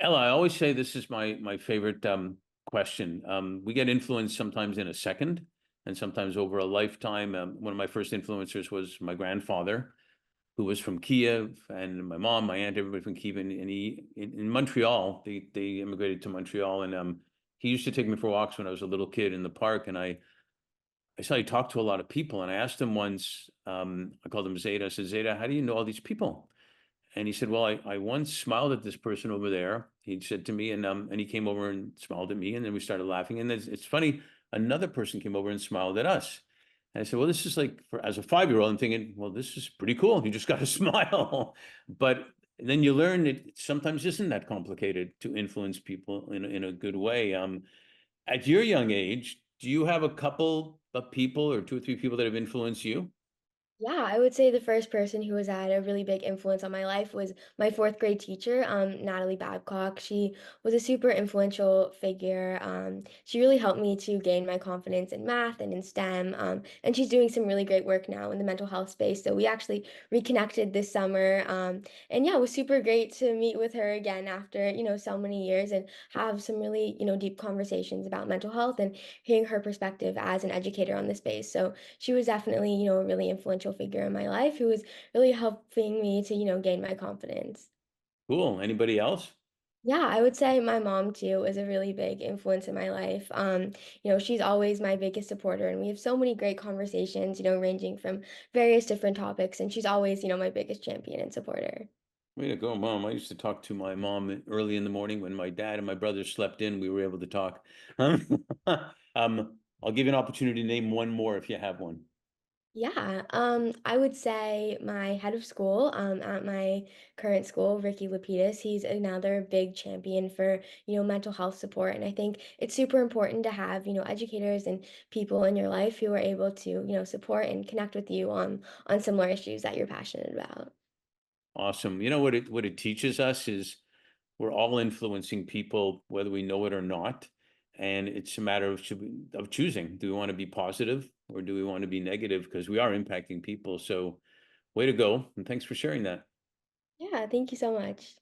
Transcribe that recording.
Ella, I always say this is my favorite question. We get influenced sometimes in a second, and sometimes over a lifetime. One of my first influencers was my grandfather, who was from Kiev, and my mom, my aunt, everybody from Kiev. And he in Montreal, they immigrated to Montreal, and he used to take me for walks when I was a little kid in the park, and I saw he talked to a lot of people, and I asked him once. I called him Zeta. I said, Zeta, how do you know all these people? And he said, well, I once smiled at this person over there. He said to me, and he came over and smiled at me, and then we started laughing. And it's funny, another person came over and smiled at us. And I said, well, this is like as a 5-year-old, I'm thinking, well, this is pretty cool. You just got to smile. But then you learn it sometimes isn't that complicated to influence people in a good way. At your young age, do you have a couple of people or two or three people that have influenced you? Yeah, I would say the first person who has had a really big influence on my life was my fourth grade teacher, Natalie Babcock. She was a super influential figure. She really helped me to gain my confidence in math and in STEM. And she's doing some really great work now in the mental health space. So we actually reconnected this summer. And yeah, it was super great to meet with her again after, so many years and have some really, deep conversations about mental health and hearing her perspective as an educator on the space. So she was definitely, a really influential figure in my life who was really helping me to, gain my confidence. Cool. Anybody else? Yeah, I would say my mom too is a really big influence in my life. She's always my biggest supporter, and we have so many great conversations, ranging from various different topics, and she's always, my biggest champion and supporter. Way to go, mom. I used to talk to my mom early in the morning when my dad and my brother slept in. We were able to talk. I'll give you an opportunity to name one more if you have one. Yeah, I would say my head of school, at my current school, Ricky Lapidus, he's another big champion for, mental health support. And I think it's super important to have, educators and people in your life who are able to, support and connect with you on similar issues that you're passionate about. Awesome. You know what it teaches us is we're all influencing people, whether we know it or not. And it's a matter of of choosing. Do we want to be positive or do we want to be negative? Because we are impacting people. So way to go. And thanks for sharing that. Yeah, thank you so much.